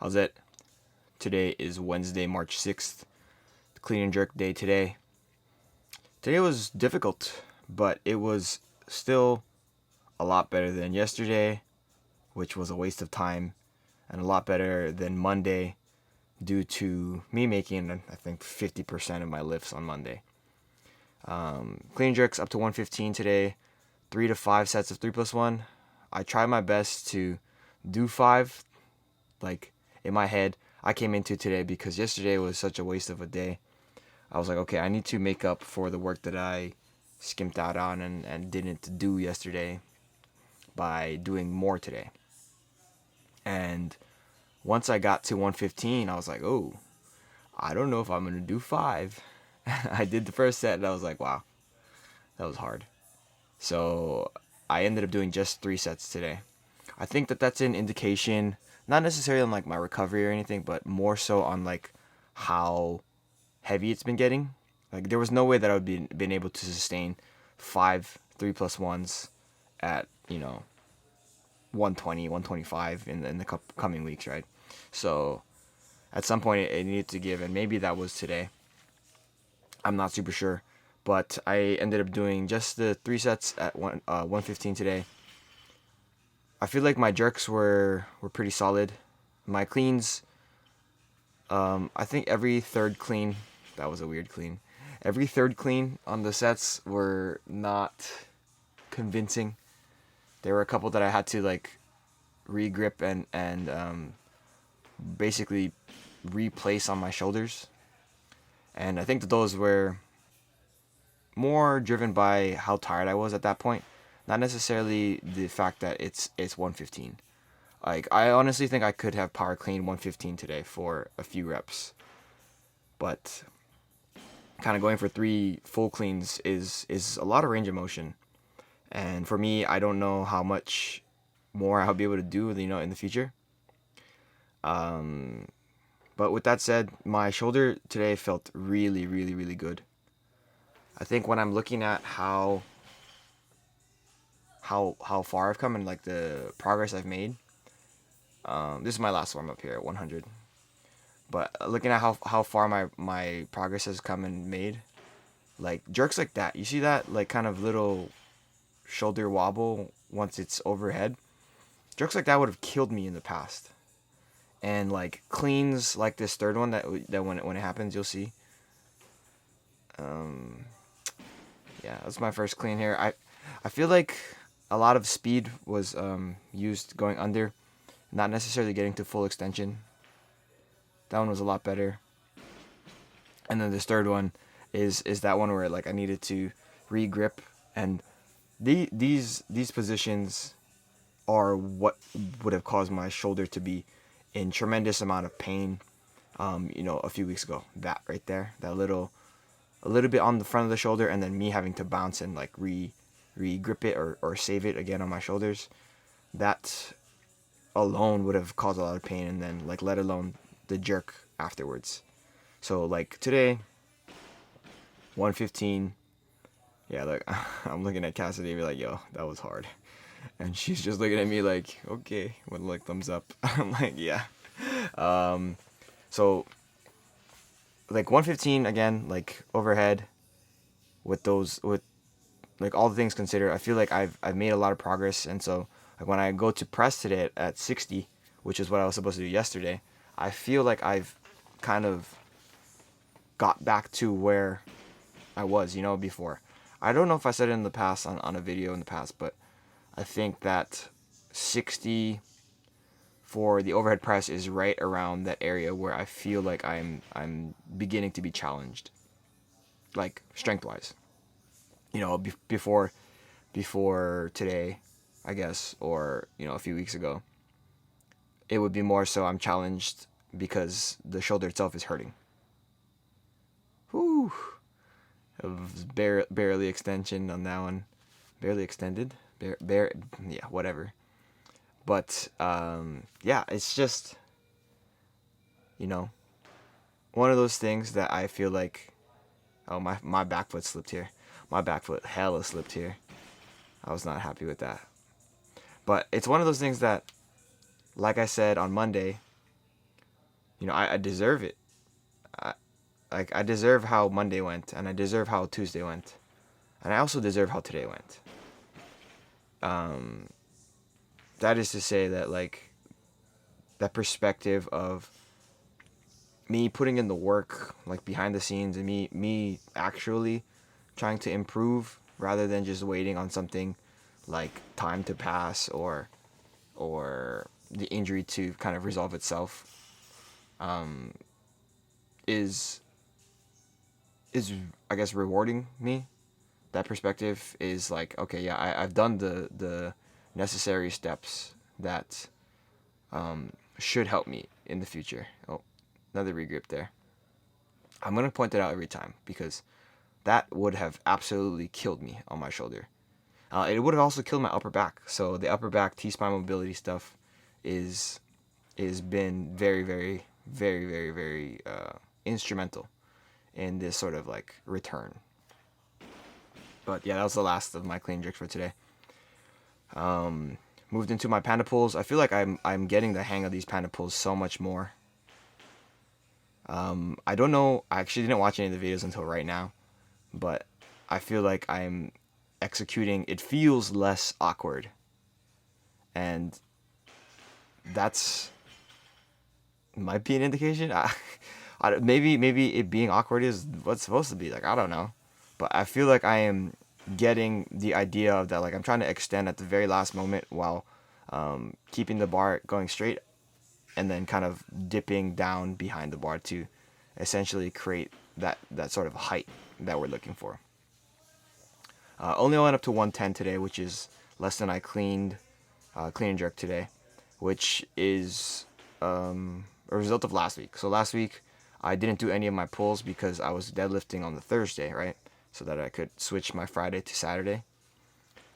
How's it? Today is Wednesday, March 6th. Clean and jerk day today. Today was difficult, but it was still a lot better than yesterday, which was a waste of time, and a lot better than Monday due to me making, I think, 50% of my lifts on Monday. Clean and jerks up to 115 today, 3 to 5 sets of 3 plus 1. I tried my best to do 5, like in my head. I came into today because yesterday was such a waste of a day. I was like, okay, I need to make up for the work that I skimped out on and didn't do yesterday by doing more today. And once I got to 115, I was like, oh, I don't know if I'm going to do 5. I did the first set and I was like, wow, that was hard. So I ended up doing just 3 sets today. I think that that's an indication, not necessarily on like my recovery or anything, but more so on like how heavy it's been getting. Like there was no way that I would be been able to sustain 5 3 plus 1s at 120 125 in the coming weeks, right? So at some point it needed to give, and maybe that was today. I'm not super sure, but I ended up doing just the 3 sets at 115 today. I feel like my jerks were pretty solid. My cleans, I think every third clean, that was a weird clean. Every third clean on the sets were not convincing. There were a couple that I had to like re-grip and basically replace on my shoulders. And I think that those were more driven by how tired I was at that point, not necessarily the fact that it's 115. Like I honestly think I could have power cleaned 115 today for a few reps, but kind of going for 3 full cleans is a lot of range of motion. And for me, I don't know how much more I'll be able to do, in the future. But with that said, my shoulder today felt really, really, really good. I think when I'm looking at how far I've come and like the progress I've made, this is my last warm up here at 100. But looking at how far my progress has come and made, like jerks like that, you see that like kind of little shoulder wobble once it's overhead. Jerks like that would have killed me in the past. And like cleans like this third one that when it happens you'll see. Yeah, that's my first clean here. I feel like a lot of speed was used going under, not necessarily getting to full extension. That one was a lot better. And then this third one is that one where like I needed to re-grip, and these positions are what would have caused my shoulder to be in tremendous amount of pain a few weeks ago. That right there, a little bit on the front of the shoulder, and then me having to bounce and like re-grip it or save it again on my shoulders. That alone would have caused a lot of pain, and then like let alone the jerk afterwards. So like today, 115. Yeah, like I'm looking at Cassidy and be like, yo, that was hard. And she's just looking at me like, okay, with like thumbs up. I'm like, yeah. So like 115 again, like overhead with like all the things considered, I feel like I've made a lot of progress. And so like when I go to press today at 60, which is what I was supposed to do yesterday, I feel like I've kind of got back to where I was, before. I don't know if I said it in the past on a video in the past, but I think that 60 for the overhead press is right around that area where I feel like I'm beginning to be challenged, like strength wise. Before today, I guess, or a few weeks ago, it would be more so I'm challenged because the shoulder itself is hurting. Whew. It was barely extension on that one. Barely extended. Yeah, whatever. But yeah, it's just one of those things that I feel like, oh, my back foot slipped here. My back foot hella slipped here. I was not happy with that. But it's one of those things that, like I said on Monday, I deserve it. I, like, I deserve how Monday went, and I deserve how Tuesday went, and I also deserve how today went. Um, that is to say that, like, that perspective of me putting in the work, like, behind the scenes, and me actually trying to improve rather than just waiting on something like time to pass or the injury to kind of resolve itself, um, is I guess rewarding me. That perspective is like, okay, yeah, I've done the necessary steps that should help me in the future. Oh, another regrip there. I'm gonna point it out every time because that would have absolutely killed me on my shoulder. It would have also killed my upper back. So the upper back T-spine mobility stuff is been very, very, very, very, very instrumental in this sort of like return. But yeah, that was the last of my clean jerks for today. Moved into my panda pulls. I feel like I'm getting the hang of these panda pulls so much more. I don't know. I actually didn't watch any of the videos until right now, but I feel like I'm executing. It feels less awkward, and that's might be an indication. Maybe it being awkward is what's supposed to be. Like, I don't know, but I feel like I am getting the idea of that. Like, I'm trying to extend at the very last moment while keeping the bar going straight, and then kind of dipping down behind the bar to essentially create that sort of height that we're looking for. Only went up to 110 today, which is less than I clean and jerk today, which is a result of last week. So last week I didn't do any of my pulls because I was deadlifting on the Thursday, right? So that I could switch my Friday to Saturday.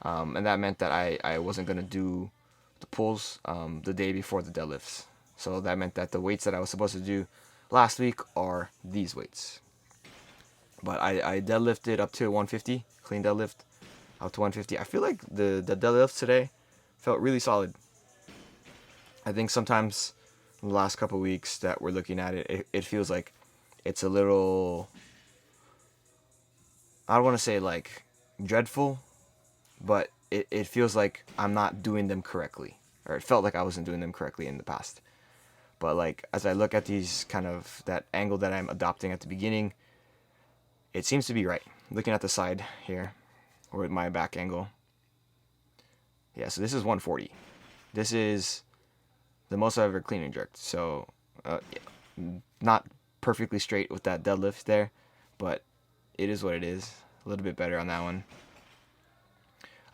And that meant that I wasn't going to do the pulls the day before the deadlifts. So that meant that the weights that I was supposed to do last week are these weights. But I deadlifted up to 150, clean deadlift, up to 150. I feel like the deadlift today felt really solid. I think sometimes in the last couple weeks that we're looking at it, it feels like it's a little, I don't want to say like dreadful, but it feels like I'm not doing them correctly. Or it felt like I wasn't doing them correctly in the past. But like as I look at these kind of that angle that I'm adopting at the beginning, it seems to be right. Looking at the side here, or with my back angle. Yeah, so this is 140. This is the most I've ever clean and jerked. So, yeah, not perfectly straight with that deadlift there, but it is what it is. A little bit better on that one.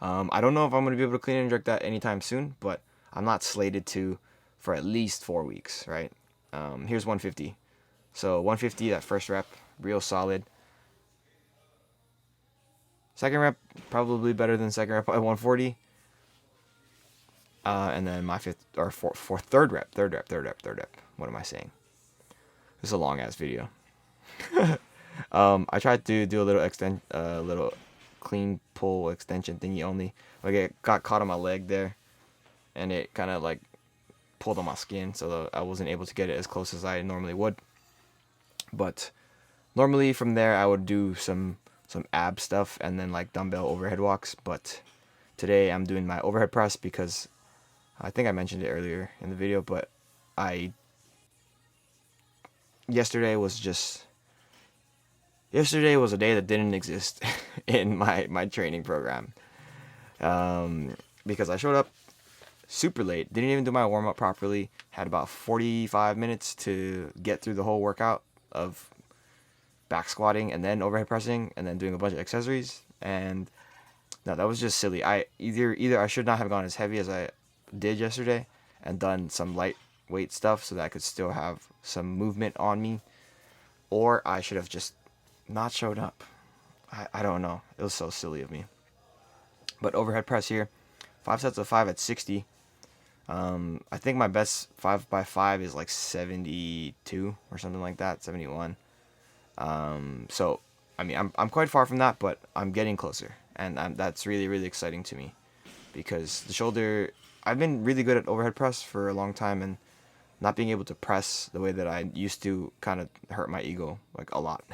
I don't know if I'm going to be able to clean and jerk that anytime soon, but I'm not slated to for at least 4 weeks, right? Here's 150. So 150, that first rep, real solid. Second rep, probably better than second rep at 140. And then my third rep. What am I saying? This is a long ass video. I tried to do a little clean pull extension thingy only. Like, it got caught on my leg there, and it kind of like pulled on my skin, so I wasn't able to get it as close as I normally would. But normally from there I would do some ab stuff and then like dumbbell overhead walks. But today I'm doing my overhead press because I think I mentioned it earlier in the video, but yesterday was a day that didn't exist in my training program, because I showed up super late, didn't even do my warm-up properly, had about 45 minutes to get through the whole workout of back squatting and then overhead pressing and then doing a bunch of accessories. And no, that was just silly. Either I should not have gone as heavy as I did yesterday and done some lightweight stuff so that I could still have some movement on me, or I should have just not showed up. I don't know. It was so silly of me. But overhead press here, 5 sets of 5 at 60. I think my best 5x5 is like 72 or something like that, 71. So I mean, I'm quite far from that, but I'm getting closer, and that's really, really exciting to me, because the shoulder, I've been really good at overhead press for a long time, and not being able to press the way that I used to kind of hurt my ego, like, a lot.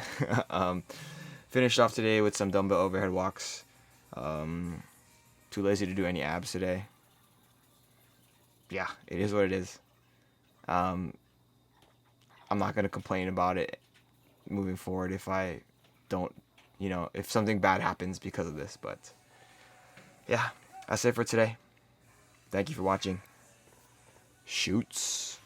Finished off today with some dumbbell overhead walks. Too lazy to do any abs today. Yeah, it is what it is. I'm not going to complain about it moving forward if I don't, if something bad happens because of this. But yeah, that's it for today. Thank you for watching. Shoots.